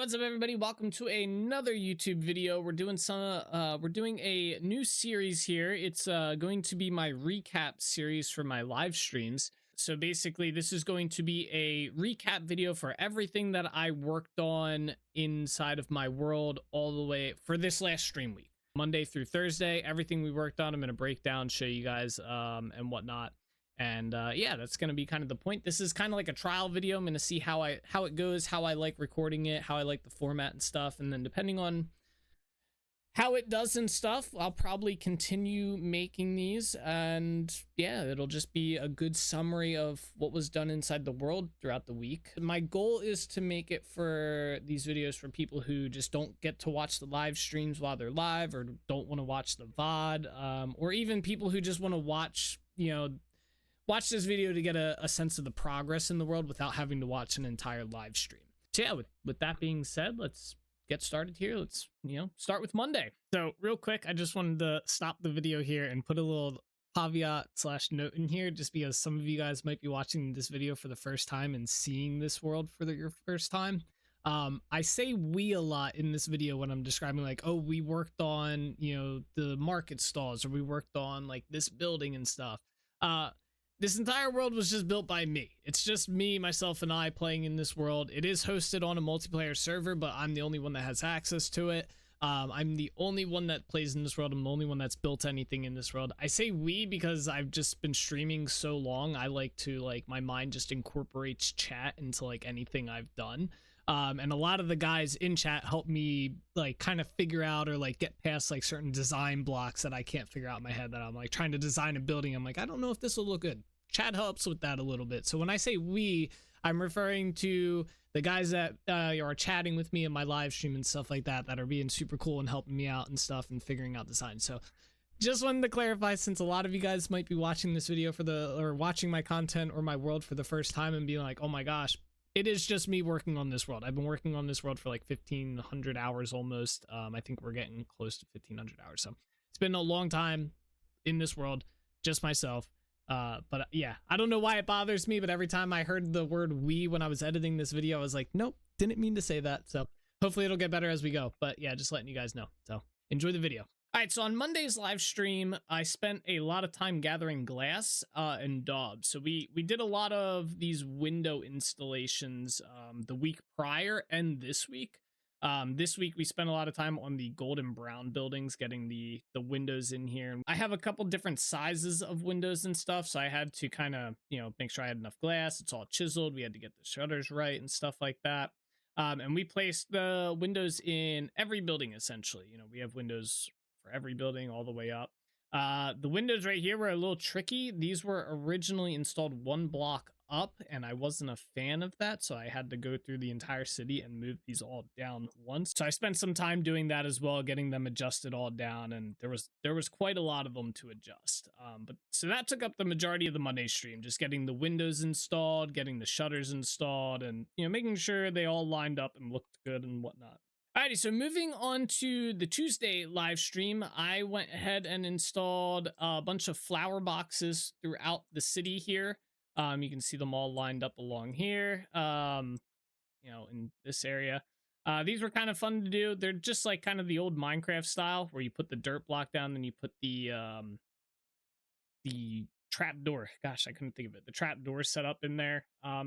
What's up, everybody? Welcome to another YouTube video. We're doing a new series here. It's going to be my recap series for my live streams. So basically, this is going to be a recap video for everything that I worked on inside of my world all the way for this last stream week, Monday through Thursday. Everything we worked on, I'm going to break down, show you guys, and whatnot. And yeah, that's going to be kind of the point. This is kind of like a trial video. I'm going to see how it goes, how I like recording it, how I like the format and stuff. And then depending on how it does and stuff, I'll probably continue making these. And yeah, it'll just be a good summary of what was done inside the world throughout the week. My goal is to make it for these videos for people who just don't get to watch the live streams while they're live, or don't want to watch the VOD, or even people who just want to watch, watch this video to get a sense of the progress in the world without having to watch an entire live stream. So yeah, with that being said, let's get started here. Let's, start with Monday. So real quick, I just wanted to stop the video here and put a little caveat / note in here, just because some of you guys might be watching this video for the first time and seeing this world for your first time. I say we a lot in this video when I'm describing, like, oh, we worked on, the market stalls, or we worked on like this building and stuff. This entire world was just built by me. It's just me, myself, and I playing in this world. It is hosted on a multiplayer server, but I'm the only one that has access to it. I'm the only one that plays in this world. I'm the only one that's built anything in this world. I say we because I've just been streaming so long. I like to, my mind just incorporates chat into, anything I've done. And a lot of the guys in chat help me, kind of figure out or, get past, certain design blocks that I can't figure out in my head, that I'm, trying to design a building. I'm like, I don't know if this will look good. Chat helps with that a little bit. So when I say we, I'm referring to the guys that are chatting with me in my live stream and stuff like that, that are being super cool and helping me out and stuff and figuring out design. So just wanted to clarify, since a lot of you guys might be watching this video or watching my content or my world for the first time and being like, oh my gosh, it is just me working on this world. I've been working on this world for 1,500 hours almost. I think we're getting close to 1,500 hours. So it's been a long time in this world, just myself. But yeah, I don't know why it bothers me, but every time I heard the word we when I was editing this video, I was like, nope, didn't mean to say that. So hopefully it'll get better as we go. But yeah, just letting you guys know. So enjoy the video. All right, so on Monday's live stream, I spent a lot of time gathering glass and daubs. So we did a lot of these window installations the week prior and this week. This week we spent a lot of time on the golden brown buildings, getting the windows in here. I have a couple different sizes of windows and stuff, so I had to kind of, make sure I had enough glass. It's all chiseled. We had to get the shutters right and stuff like that. And we placed the windows in every building, essentially. We have windows for every building all the way up. The windows right here were a little tricky. These were originally installed one block up, and I wasn't a fan of that, so I had to go through the entire city and move these all down once. So I spent some time doing that as well, getting them adjusted all down, and there was quite a lot of them to adjust. But so that took up the majority of the Monday stream, just getting the windows installed, getting the shutters installed, and making sure they all lined up and looked good and whatnot. Alrighty, so moving on to the Tuesday live stream, I went ahead and installed a bunch of flower boxes throughout the city here. You can see them all lined up along here, in this area. These were kind of fun to do. They're just like kind of the old Minecraft style, where you put the dirt block down, then you put the trap door. Gosh, I couldn't think of it. The trap door set up in there.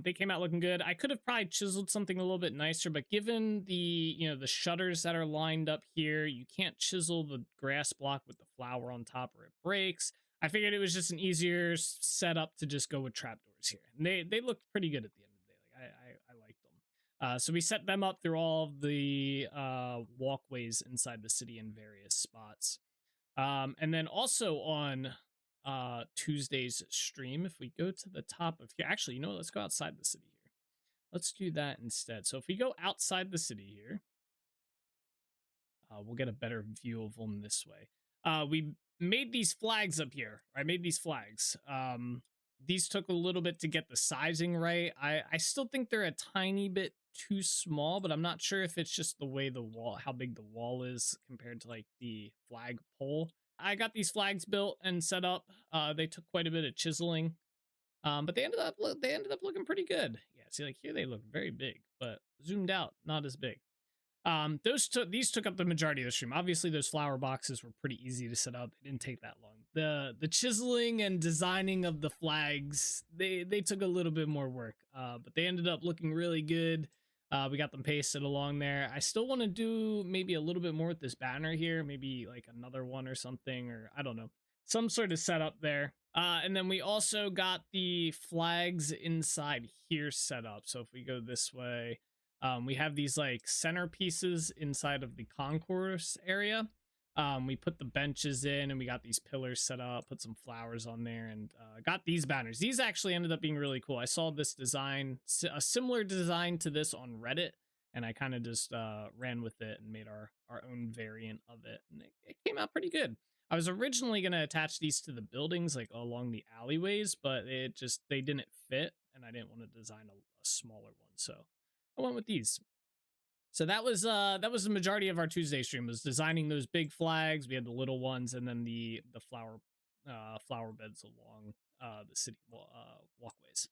They came out looking good. I could have probably chiseled something a little bit nicer, but given the the shutters that are lined up here, you can't chisel the grass block with the flower on top or it breaks. I figured it was just an easier setup to just go with trapdoors here. And they looked pretty good at the end of the day. I liked them. So we set them up through all of the walkways inside the city in various spots. And then also on Tuesday's stream, if we go to the top of here, actually, let's go outside the city here. Let's do that instead. So if we go outside the city here, we'll get a better view of them this way. We made these flags up here. I made these flags. These took a little bit to get the sizing right. I still think they're a tiny bit too small, but I'm not sure if it's just the way the wall, how big the wall is compared to the flag pole. I got these flags built and set up. They took quite a bit of chiseling, but they ended up looking pretty good. Yeah, see, here they look very big, but zoomed out, not as big. These took up the majority of the stream. Obviously, those flower boxes were pretty easy to set up. It didn't take that long. The chiseling and designing of the flags, they took a little bit more work. But they ended up looking really good. We got them pasted along there. I still want to do maybe a little bit more with this banner here, maybe like another one or something, or I don't know, some sort of setup there. And then we also got the flags inside here set up. So if we go this way, we have these like centerpieces inside of the concourse area. We put the benches in and we got these pillars set up, put some flowers on there, and got these banners. These actually ended up being really cool. I saw this design, a similar design to this on Reddit, and I kind of just ran with it and made our own variant of it. And it came out pretty good. I was originally going to attach these to the buildings, like along the alleyways, but they didn't fit, and I didn't want to design a smaller one. So I went with these. So that was the majority of our Tuesday stream, was designing those big flags. We had the little ones, and then the flower beds along the city walkways.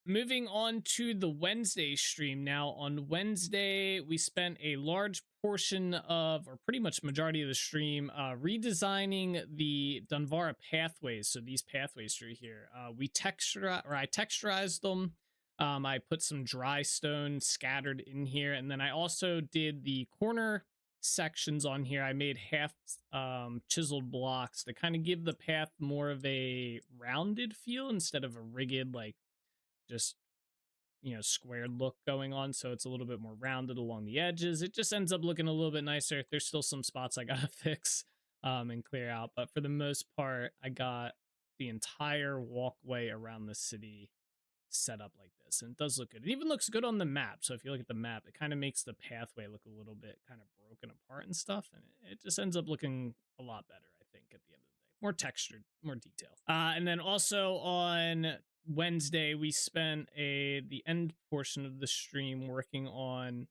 Moving on to the Wednesday stream now. On Wednesday, we spent a large portion of, or pretty much majority of the stream, redesigning the Dunvarra pathways. So these pathways through here, I texturized them. I put some dry stone scattered in here, and then I also did the corner sections on here. I made half chiseled blocks to kind of give the path more of a rounded feel instead of a rigid, like just, you know, squared look going on. So it's a little bit more rounded along the edges. It just ends up looking a little bit nicer. There's still some spots I gotta fix and clear out, but for the most part, I got the entire walkway around the city set up like this, and it does look good. It even looks good on the map. So if you look at the map, it kind of makes the pathway look a little bit kind of broken apart and stuff, and it just ends up looking a lot better, I think, at the end of the day. More textured, more detail. And then also on Wednesday, we spent the end portion of the stream working on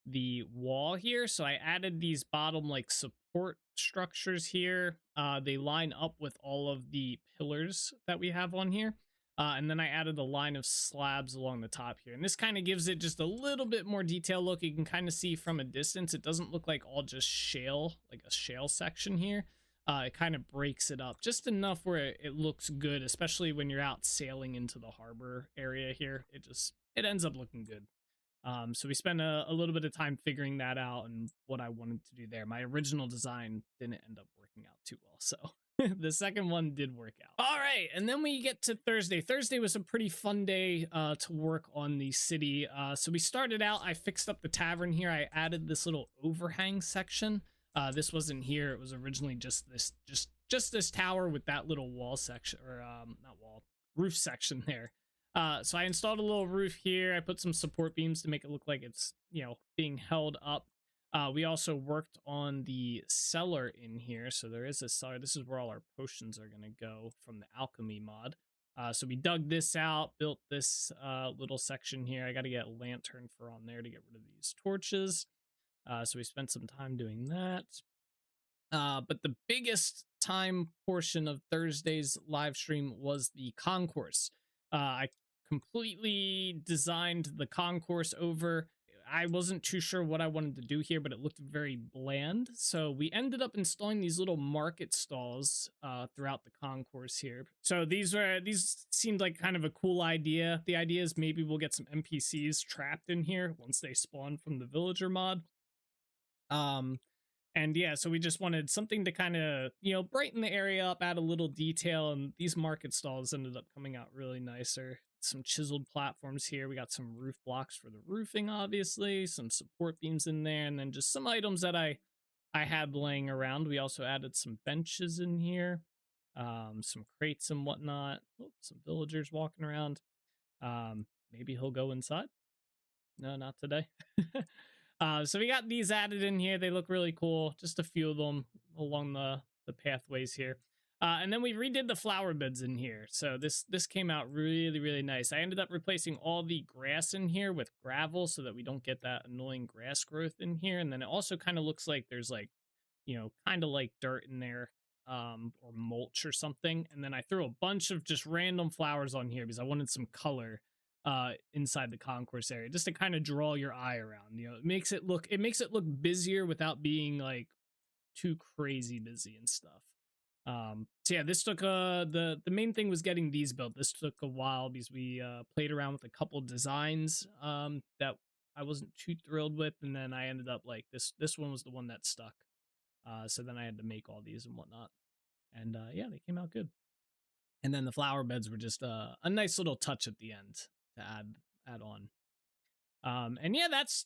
the wall here. So I added these bottom like support structures here. They line up with all of the pillars that we have on here. And then I added a line of slabs along the top here. And this kind of gives it just a little bit more detail look. You can kind of see from a distance, it doesn't look like all just shale, like a shale section here. It kind of breaks it up just enough where it looks good, especially when you're out sailing into the harbor area here. It ends up looking good. So we spent a little bit of time figuring that out and what I wanted to do there. My original design didn't end up working out too well, so the second one did work out. All right, and then we get to Thursday. Thursday was a pretty fun day to work on the city. So we started out, I fixed up the tavern here. I added this little overhang section. This wasn't here. It was originally just this tower with that little wall section, or not wall, roof section there. So I installed a little roof here. I put some support beams to make it look like it's, you know, being held up. We also worked on the cellar in here. So there is a cellar. This is where all our potions are going to go from the alchemy mod. So we dug this out, built this little section here. I got to get a lantern for on there to get rid of these torches. So we spent some time doing that. But the biggest time portion of Thursday's live stream was the concourse. I completely designed the concourse over. I wasn't too sure what I wanted to do here, but it looked very bland. So we ended up installing these little market stalls throughout the concourse here. So these seemed like kind of a cool idea. The idea is maybe we'll get some NPCs trapped in here once they spawn from the villager mod. And yeah, so we just wanted something to kind of, you know, brighten the area up, add a little detail, and these market stalls ended up coming out really nicer. Some chiseled platforms here. We got some roof blocks for the roofing, obviously, some support beams in there, and then just some items that I had laying around. We also added some benches in here, some crates and whatnot. Oh, some villagers walking around. Maybe he'll go inside. No, not today. So we got these added in here. They look really cool. Just a few of them along the pathways here. And then we redid the flower beds in here. So this came out really, really nice. I ended up replacing all the grass in here with gravel so that we don't get that annoying grass growth in here. And then it also kind of looks like there's like, you know, kind of like dirt in there, or mulch or something. And then I threw a bunch of just random flowers on here because I wanted some color. inside the concourse area, just to kind of draw your eye around. You know, it makes it look busier without being like too crazy busy and stuff. So yeah, this took the main thing was getting these built. This took a while because we played around with a couple designs that I wasn't too thrilled with, and then I ended up like this one was the one that stuck. So then I had to make all these and whatnot, and yeah, they came out good. And then the flower beds were just a nice little touch at the end to add on. And yeah, that's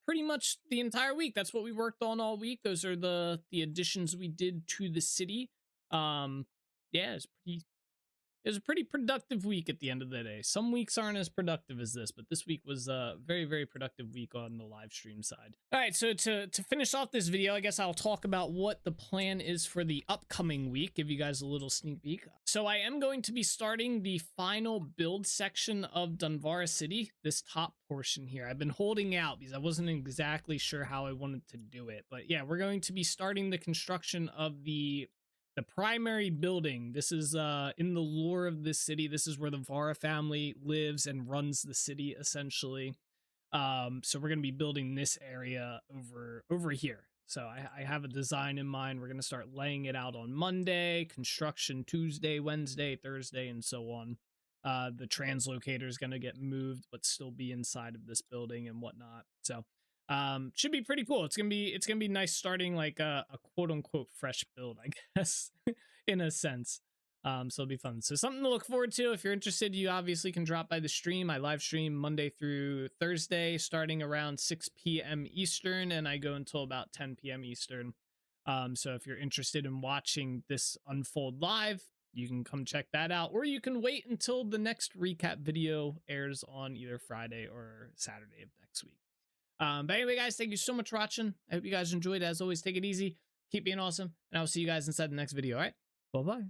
pretty much the entire week. That's what we worked on all week. Those are the additions we did to the city. Um, yeah, it was a pretty productive week at the end of the day. Some weeks aren't as productive as this, but this week was a very, very productive week on the live stream side. All right, so to finish off this video, I guess I'll talk about what the plan is for the upcoming week, give you guys a little sneak peek. So I am going to be starting the final build section of Dunvarra City, this top portion here. I've been holding out because I wasn't exactly sure how I wanted to do it. But yeah, we're going to be starting the construction of the primary building. This is in the lore of this city. This is where the Vara family lives and runs the city essentially. So we're going to be building this area over here. So I have a design in mind. We're going to start laying it out on Monday, construction Tuesday, Wednesday, Thursday, and so on. The translocator is going to get moved but still be inside of this building and whatnot. So should be pretty cool. It's gonna be nice starting like a quote unquote fresh build, I guess, in a sense. So it'll be fun. So something to look forward to. If you're interested, you obviously can drop by the stream. I live stream Monday through Thursday starting around 6 p.m. Eastern, and I go until about 10 p.m. Eastern. So if you're interested in watching this unfold live, you can come check that out, or you can wait until the next recap video airs on either Friday or Saturday of next week. But anyway, guys, thank you so much for watching. I hope you guys enjoyed. As always, take it easy, keep being awesome, and I'll see you guys inside the next video. All right, bye bye.